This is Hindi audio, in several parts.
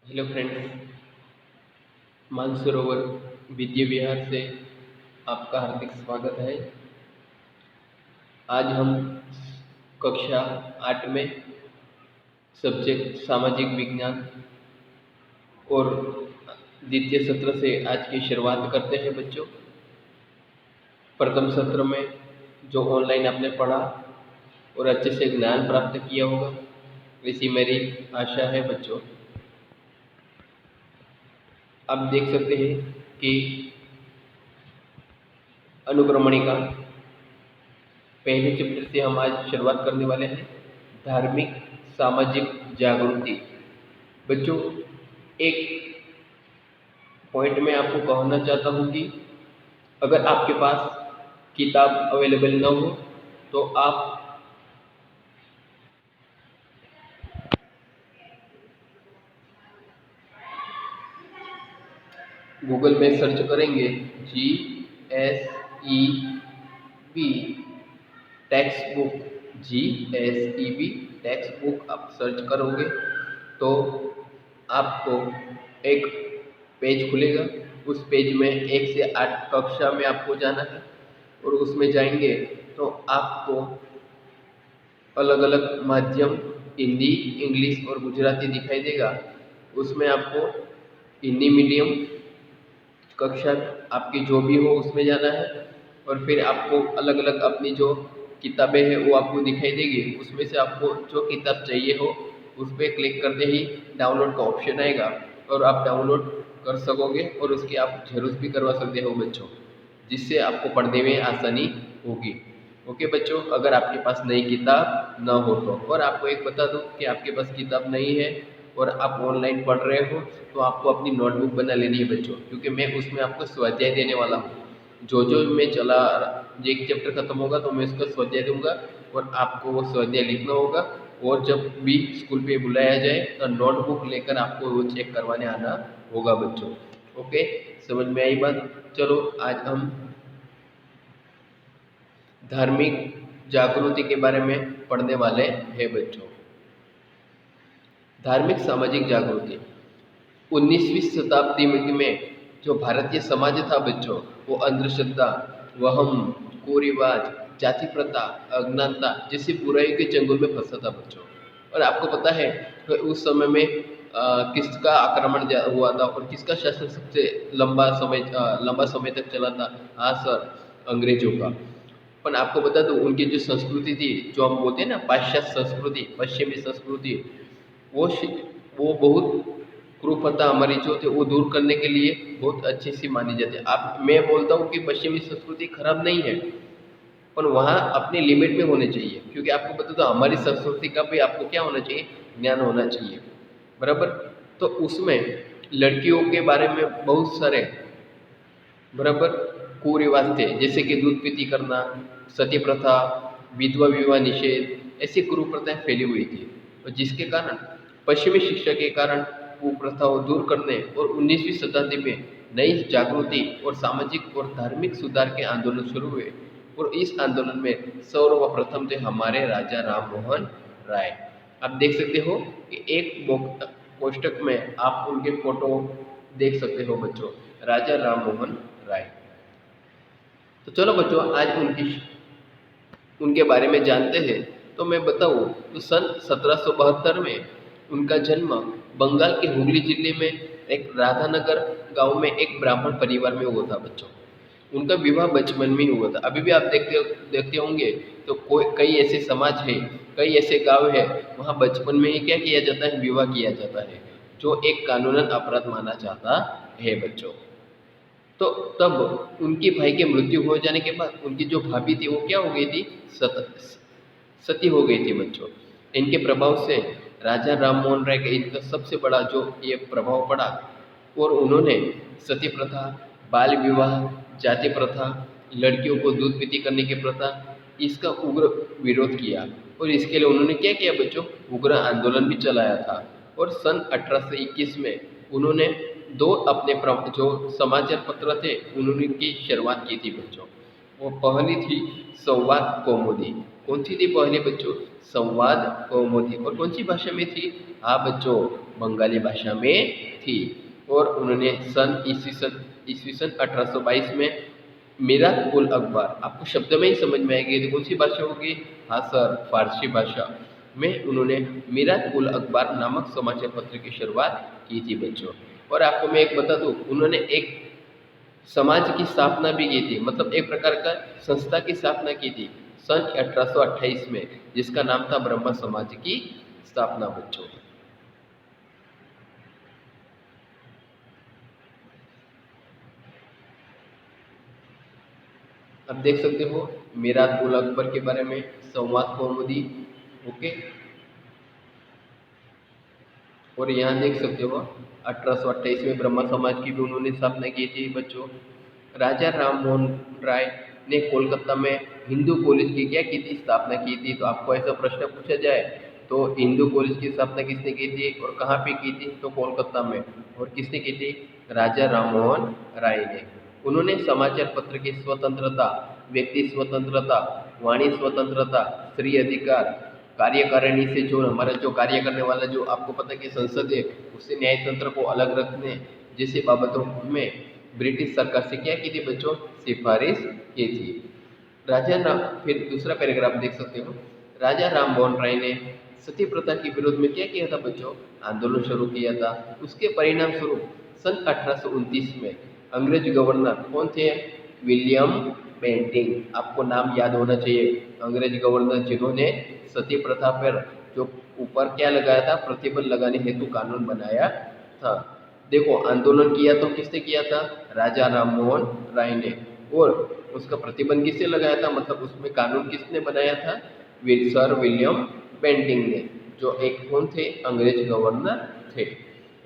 हेलो फ्रेंड्स, मानसरोवर विद्या विहार से आपका हार्दिक स्वागत है। आज हम कक्षा 8 में सब्जेक्ट सामाजिक विज्ञान और द्वितीय सत्र से आज की शुरुआत करते हैं बच्चों। प्रथम सत्र में जो ऑनलाइन आपने पढ़ा और अच्छे से ज्ञान प्राप्त किया होगा, ऐसी मेरी आशा है बच्चों। आप देख सकते हैं कि अनुक्रमणिका पहले चैप्टर से हम आज शुरुआत करने वाले हैं। धार्मिक सामाजिक जागृति। बच्चों, एक पॉइंट में आपको कहना चाहता हूँ कि अगर आपके पास किताब अवेलेबल न हो तो आप गूगल में सर्च करेंगे GSEB text book. GSEB text book आप सर्च करोगे तो आपको एक पेज खुलेगा। उस पेज में 1 से 8 कक्षा में आपको जाना है और उसमें जाएंगे तो आपको अलग अलग माध्यम हिंदी, इंग्लिश और गुजराती दिखाई देगा। उसमें आपको हिंदी मीडियम कक्षा आपकी जो भी हो उसमें जाना है और फिर आपको अलग अलग अपनी जो किताबें हैं वो आपको दिखाई देगी। उसमें से आपको जो किताब चाहिए हो उस पर क्लिक करते ही डाउनलोड का ऑप्शन आएगा और आप डाउनलोड कर सकोगे और उसकी आप ज़ेरॉक्स भी करवा सकते हो बच्चों, जिससे आपको पढ़ने में आसानी होगी। ओके बच्चों, अगर आपके पास नई किताब ना हो तो। और आपको एक बता दूं कि आपके पास किताब नहीं है और आप ऑनलाइन पढ़ रहे हो तो आपको अपनी नोटबुक बना लेनी है बच्चों, क्योंकि मैं उसमें आपको स्वाध्याय देने वाला हूँ। जो जो मैं चला एक चैप्टर खत्म होगा तो मैं उसका स्वाध्याय दूंगा और आपको वो स्वाध्याय लिखना होगा। और जब भी स्कूल पे बुलाया जाए तो नोटबुक लेकर आपको वो चेक करवाने आना होगा बच्चों। ओके, समझ में आई बात? चलो आज हम धार्मिक जागृति के बारे में पढ़ने वाले हैं बच्चों। धार्मिक सामाजिक जागृति 19वीं शताब्दी में जो भारतीय समाज था बच्चों, वो अंधश्रद्धा, वहम, कुरिवाज, जाति प्रथा, अज्ञानता जैसी बुराई के चंगुल में फंसा था बच्चों। और आपको पता है कि उस समय में किसका आक्रमण हुआ था और किसका शासन सबसे लंबा समय तक चला था? हाँ सर, अंग्रेजों का। पर आपको बता दूं, उनकी जो संस्कृति थी, जो हम बोलते हैं ना पाश्चात्य संस्कृति, पश्चिमी संस्कृति, वो वो बहुत कुरूपता हमारी जो थे वो दूर करने के लिए बहुत अच्छी सी मानी जाती है। आप मैं बोलता हूँ कि पश्चिमी संस्कृति खराब नहीं है, पर वहाँ अपने लिमिट में होने चाहिए। क्योंकि आपको बता दो, हमारी संस्कृति का भी आपको क्या होना चाहिए? ज्ञान होना चाहिए, बराबर। तो उसमें लड़कियों के बारे में बहुत सारे बराबर कुरिवाज थे, जैसे कि दूध पीती करना, सती प्रथा, विधवा विवाह निषेध, ऐसी कुप्रथाएं फैली हुई थी। और जिसके कारण पश्चिमी शिक्षा के कारण कुप्रथाओं दूर करने और 19वीं शताब्दी में नई जागृति और सामाजिक और धार्मिक सुधार के आंदोलन शुरू हुए। और इस आंदोलन में सर्वप्रथम थे हमारे राजा राम मोहन राय। आप देख सकते हो कि एक कोष्टक में आप उनके फोटो देख सकते हो बच्चों, राजा राम मोहन राय। तो चलो बच्चों, आज उनके बारे में जानते हैं। तो मैं बताऊं तो सन 1772 में उनका जन्म बंगाल के हुगली जिले में एक राधानगर गांव में एक ब्राह्मण परिवार में हुआ था बच्चों। उनका विवाह बचपन में ही हुआ था। अभी भी आप देखते होंगे तो कई ऐसे समाज है, कई ऐसे गांव है, वहाँ बचपन में ही क्या किया जाता है? विवाह किया जाता है, जो एक कानूनन अपराध माना जाता है बच्चों। तो तब उनके भाई के मृत्यु हो जाने के बाद उनकी जो भाभी थी वो क्या हो गई थी? सती हो गई थी बच्चों। इनके प्रभाव से राजा राम मोहन राय का इनका सबसे बड़ा जो ये प्रभाव पड़ा और उन्होंने सती प्रथा, बाल विवाह, जाति प्रथा, लड़कियों को दूध पीती करने की प्रथा, इसका उग्र विरोध किया। और इसके लिए उन्होंने क्या किया बच्चों? उग्र आंदोलन भी चलाया था। और सन 1821 में उन्होंने दो अपने जो समाचार पत्र थे उन्होंने की शुरुआत की थी बच्चों। वो पहली थी संवाद कौमुदी। कौन सी थी पहली बच्चों? संवाद कौमुदी। और कौन सी भाषा में थी? हाँ बच्चों, बंगाली भाषा में थी। और उन्होंने सन ईस्वी सन 1822 में मीरात उल अकबर, आपको शब्द में ही समझ में आएगी तो कौन सी भाषा होगी? हाँ सर, फारसी भाषा में उन्होंने मीरात उल अकबर नामक समाचार पत्र की शुरुआत की थी बच्चों। और आपको मैं एक बता दूं, उन्होंने एक समाज की स्थापना भी की थी, मतलब एक प्रकार का संस्था की स्थापना की थी सन 1828 में, जिसका नाम था ब्रह्म समाज की स्थापना बच्चों। अब देख सकते हो मीरात उल अकबर के बारे में, संवाद कौमुदी। ओके, और यहाँ देख सकते हो 1828 में ब्रह्म समाज की भी उन्होंने स्थापना की थी बच्चों। राजा राम मोहन राय ने कोलकाता में हिंदू कॉलेज की क्या की थी? स्थापना की थी। तो आपको ऐसा प्रश्न पूछा जाए तो हिंदू कॉलेज की स्थापना किसने की थी और कहाँ पे की थी? तो कोलकाता में। और किसने की थी? राजा राम मोहन राय ने। उन्होंने समाचार पत्र की स्वतंत्रता, व्यक्ति स्वतंत्रता, वाणी स्वतंत्रता, स्त्री अधिकार, कार्यकारिणी से जो हमारा जो कार्य करने वाला जो आपको पता है कि संसद है, उससे न्यायतंत्र को अलग रखने जैसे बाबतों में ब्रिटिश सरकार से क्या की थी बच्चों? सिफारिश की थी। राजा राम, फिर दूसरा पैराग्राफ देख सकते हो, राजा राम मोहन राय ने सती प्रथा के विरोध में क्या किया था बच्चों? आंदोलन शुरू किया था। उसके परिणाम स्वरूप सन 1829 में अंग्रेज गवर्नर कौन थे? विलियम बेंटिंग, आपको नाम याद होना चाहिए। अंग्रेज गवर्नर जिन्होंने सती प्रथा पर जो ऊपर क्या लगाया था? प्रतिबंध लगाने हेतु कानून बनाया था। देखो आंदोलन किया तो किसने किया था? राजा राम मोहन राय ने। और उसका प्रतिबंध किसने लगाया था, मतलब उसमें कानून किसने बनाया था? सर विलियम बेंटिंग ने, जो एक कौन थे? अंग्रेज गवर्नर थे।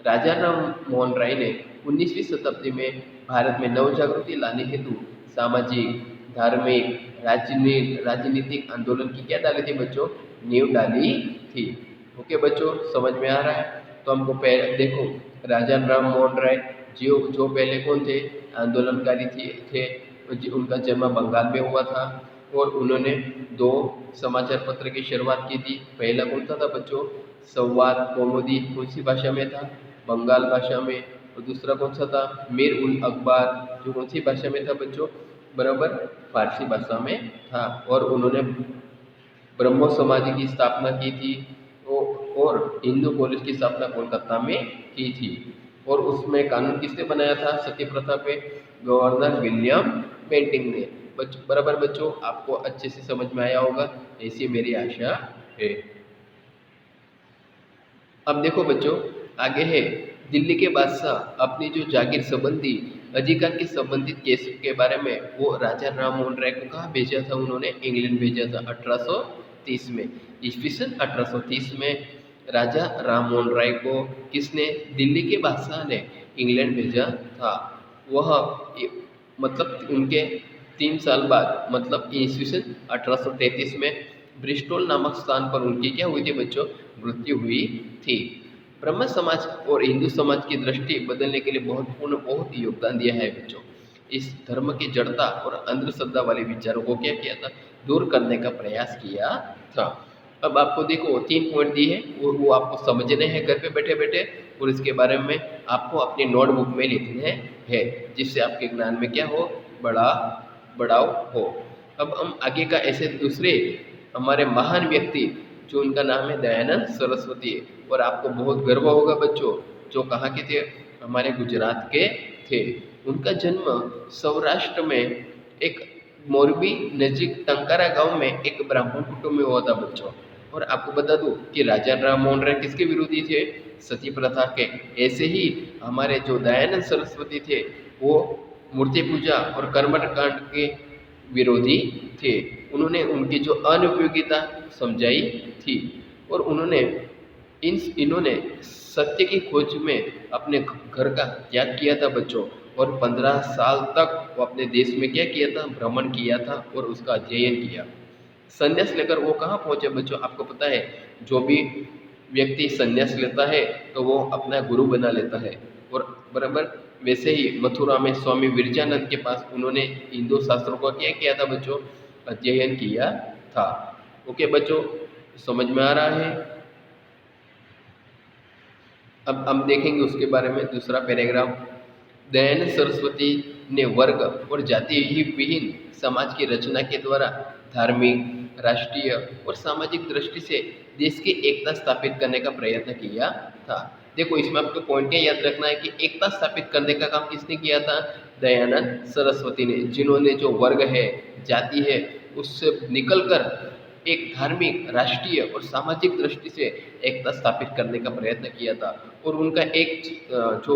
राजा राम मोहन राय ने 19वीं शताब्दी में भारत में नव जागृति लाने हेतु सामाजिक, धार्मिक, राजनीतिक आंदोलन की क्या डाली थी बच्चों? नींव डाली थी। ओके बच्चों, समझ में आ रहा है? तो हमको पहले देखो राजा राम मोहन राय जो पहले कौन थे? आंदोलनकारी थे। उनका जन्म बंगाल में हुआ था और उन्होंने दो समाचार पत्र की शुरुआत की थी। पहला कौन सा था बच्चों? संवाद कौमुदी, कौन सी भाषा में था? बंगाल भाषा में। और दूसरा कौन सा था? मीर उल अकबर, जो कौन सी भाषा में था बच्चों? बराबर, फारसी भाषा में था। और उन्होंने ब्रह्मो समाज की स्थापना की थी और हिंदू कॉलेज की स्थापना कोलकाता में की थी। और उसमें कानून किसने बनाया था सती प्रथा पे? गवर्नर विलियम बेंटिंग ने। बराबर बच्चों, आपको अच्छे से समझ में आया होगा, ऐसी मेरी आशा है। अब देखो बच्चों, आगे है दिल्ली के बादशाह अपनी जो जागीर संबंधी अधिकार के संबंधित केस के बारे में, वो राजा राम मोहन राय को कहाँ भेजा था? उन्होंने इंग्लैंड भेजा था 1830 में। ईस्वी सन 1830 में राजा राम मोहन राय को किसने? दिल्ली के बादशाह ने इंग्लैंड भेजा था। वह मतलब उनके 3 साल बाद, मतलब ईस्वी सन 1833 में ब्रिस्टोल नामक स्थान पर उनकी क्या हुई थी बच्चों? मृत्यु हुई थी। ब्रह्म समाज और हिंदू समाज की दृष्टि बदलने के लिए बहुत ही योगदान दिया है बच्चों। इस धर्म की जड़ता और अंधश्रद्धा वाले विचारों को क्या किया था? दूर करने का प्रयास किया था। अब आपको देखो 3 पॉइंट दिए हैं और वो आपको समझने हैं घर पे बैठे बैठे, और इसके बारे में आपको अपनी नोटबुक में लिखने हैं, जिससे आपके ज्ञान में क्या हो? बढ़ाव हो। अब हम आगे का ऐसे दूसरे हमारे महान व्यक्ति, जो उनका नाम है दयानंद सरस्वती, और आपको बहुत गर्व होगा बच्चों, जो कहाँ के थे? हमारे गुजरात के थे। उनका जन्म सौराष्ट्र में एक मोरबी नजीक टंकारा गांव में एक ब्राह्मण कुटुंब में हुआ था बच्चों। और आपको बता दूं कि राजा राम मोहन राय किसके विरोधी थे? सती प्रथा के। ऐसे ही हमारे जो दयानंद सरस्वती थे, वो मूर्ति पूजा और कर्मकांड के विरोधी थे। उन्होंने उनकी जो अनुपयोगिता समझाई थी, और इन्होंने सत्य की खोज में अपने घर का त्याग किया था बच्चों। और 15 साल तक वो अपने देश में क्या किया था? भ्रमण किया था और उसका अध्ययन किया। संन्यास लेकर वो कहाँ पहुँचे बच्चों? आपको पता है, जो भी व्यक्ति संन्यास लेता है तो वो अपना गुरु बना लेता है। और बराबर वैसे ही मथुरा में स्वामी विरजानंद के पास उन्होंने हिंदू शास्त्रों का क्या किया था बच्चों? अध्ययन किया था। ओके बच्चों, समझ में आ रहा है? अब हम देखेंगे उसके बारे में दूसरा पैराग्राफ। दयानंद सरस्वती ने वर्ग और जाति विहीन समाज की रचना के द्वारा धार्मिक, राष्ट्रीय और सामाजिक दृष्टि से देश की एकता स्थापित करने का प्रयत्न किया था। देखो इसमें आपको पॉइंट क्या याद रखना है कि एकता स्थापित करने का काम किसने किया था? दयानंद सरस्वती ने, जिन्होंने जो वर्ग है, जाति है, उससे निकलकर एक धार्मिक, राष्ट्रीय और सामाजिक दृष्टि से एकता स्थापित करने का प्रयत्न किया था। और उनका एक जो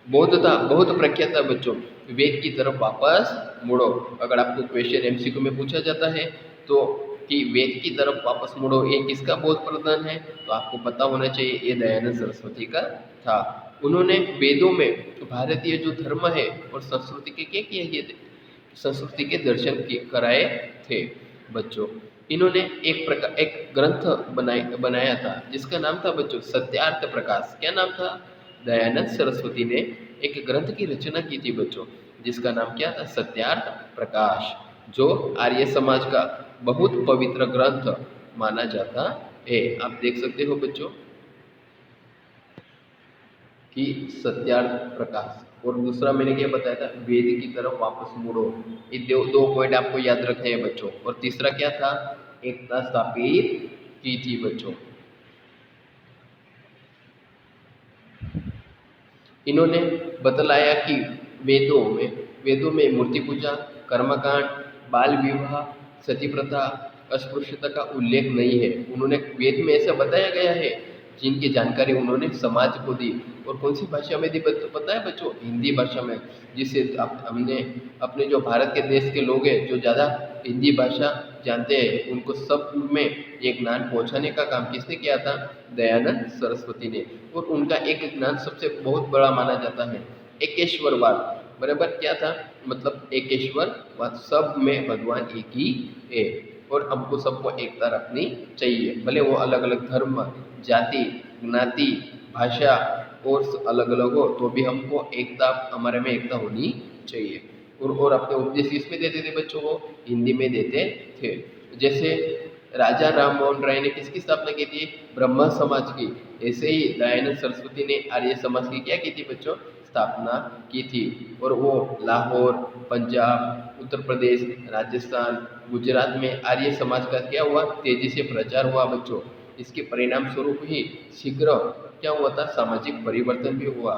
बौद्ध था, बहुत प्रख्यात था बच्चों, वेद की तरफ वापस मुड़ो। अगर आपको क्वेश्चन एमसीक्यू में पूछा जाता है तो कि वेद की तरफ वापस मुड़ो, ये किसका बोध प्रदान है, तो आपको पता होना चाहिए ये दयानंद सरस्वती का था। उन्होंने वेदों में भारतीय जो धर्म है और संस्कृति के क्या किए थे? संस्कृति के दर्शन कराए थे बच्चों। इन्होंने एक ग्रंथ बनाया था जिसका नाम था बच्चों सत्यार्थ प्रकाश। क्या नाम था? दयानंद सरस्वती ने एक ग्रंथ की रचना की थी बच्चों, जिसका नाम क्या था? सत्यार्थ प्रकाश, जो आर्य समाज का बहुत पवित्र ग्रंथ माना जाता है। आप देख सकते हो बच्चों कि सत्यार्थ प्रकाश। और दूसरा मैंने क्या बताया था? वेद की तरफ वापस मुड़ो। ये दो पॉइंट आपको याद रखने हैं बच्चों। और तीसरा क्या था? एकता स्थापित की थी बच्चों। इन्होंने बतलाया कि वेदों में मूर्ति पूजा, कर्मकांड, बाल विवाह, सती प्रथा, अस्पृश्यता का उल्लेख नहीं है। उन्होंने वेद में ऐसा बताया गया है जिनकी जानकारी उन्होंने समाज को दी। और कौन सी भाषा में दी पता है बच्चों? हिंदी भाषा में। जिससे हमने अपने जो भारत के देश के लोग हैं जो ज़्यादा हिंदी भाषा जानते हैं, उनको सब में ये ज्ञान पहुँचाने का काम किसने किया था? दयानंद सरस्वती ने। और उनका एक ज्ञान सबसे बहुत बड़ा माना जाता है एकेश्वरवाद। बराबर क्या था? मतलब एकेश्वरवाद, सब में भगवान एक ही है और हमको सबको एकता रखनी चाहिए। भले वो अलग अलग धर्म, जाति, ज्ञाति, भाषा और अलग अलग हो, तो भी हमको एकता, हमारे में एकता होनी चाहिए। और अपने उपदेश किसमें देते थे बच्चों? वो हिंदी में देते थे। जैसे राजा राम मोहन राय ने किसकी स्थापना की थी? ब्रह्म समाज की। ऐसे ही दयानंद सरस्वती ने आर्य समाज की क्या की थी बच्चों? स्थापना की थी। और वो लाहौर, पंजाब, उत्तर प्रदेश, राजस्थान, गुजरात में आर्य समाज का क्या हुआ? तेजी से प्रचार हुआ बच्चों। इसके परिणाम स्वरूप ही शीघ्र क्या हुआ था? सामाजिक परिवर्तन भी हुआ।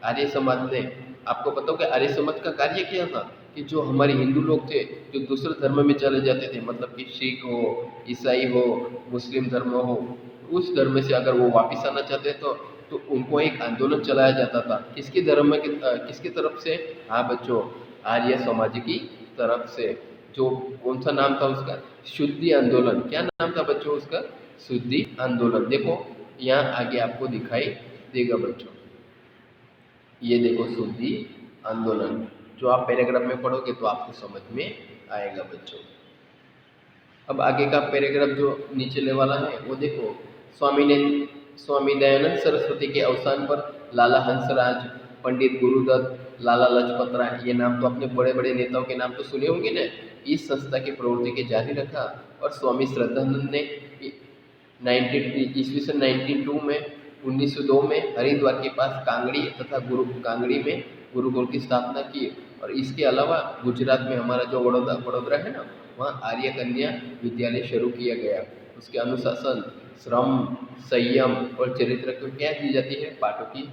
आर्य समाज ने, आपको पता हो कि आर्य समाज का कार्य क्या था? कि जो हमारे हिंदू लोग थे जो दूसरे धर्म में चले जाते थे, मतलब कि सिख हो, ईसाई हो, मुस्लिम धर्म हो, उस धर्म से अगर वो वापस आना चाहते तो उनको एक आंदोलन चलाया जाता था। किसके धर्म में किसकी तरफ से? हाँ बच्चों, आर्य समाज की तरफ से। जो कौन सा नाम था उसका? शुद्धि आंदोलन। क्या नाम था बच्चों उसका? शुद्धि आंदोलन। देखो यहाँ आगे आपको दिखाई देगा बच्चों, ये देखो शुद्धि आंदोलन। जो आप पैराग्राफ में पढ़ोगे तो आपको समझ में आएगा बच्चों। अब आगे का पैराग्राफ जो नीचे वाला है वो देखो। स्वामी दयानंद सरस्वती के अवसान पर लाला हंसराज, पंडित गुरुदत्त, लाला लाजपत राय, ये नाम तो अपने बड़े बड़े नेताओं के नाम तो सुने होंगे ना। इस संस्था की प्रवृत्ति के जारी रखा। और स्वामी श्रद्धानंद ने ईस्वी सन 1902 में 1902 में हरिद्वार के पास कांगड़ी में गुरुकुल की स्थापना की। और इसके अलावा गुजरात में हमारा जो वडोदरा है ना, वहाँ आर्य कन्या विद्यालय शुरू किया गया। उसके अनुशासन, श्रम, संयम और चरित्र को क्या दी जाती है? पाठों की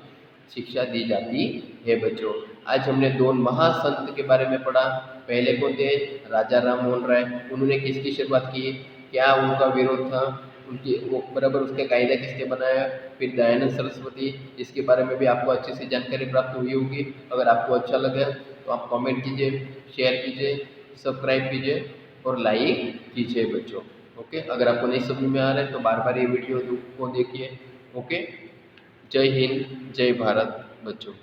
शिक्षा दी जाती है बच्चों। आज हमने दो महासंत के बारे में पढ़ा। पहले कौन थे? राजा राम मोहन राय। उन्होंने किसकी शुरुआत की? क्या उनका विरोध था? उनकी वो बराबर उसका कायदा किसने बनाया? फिर दयानंद सरस्वती। इसके बारे में भी आपको अच्छे से जानकारी प्राप्त हुई होगी। अगर आपको अच्छा लगा तो आप कमेंट कीजिए, शेयर कीजिए, सब्सक्राइब कीजिए और लाइक कीजिए बच्चों। ओके, अगर आपको नहीं समझ में आ रहा है तो बार बार ये वीडियो को देखिए। ओके, जय हिंद, जय भारत बच्चों।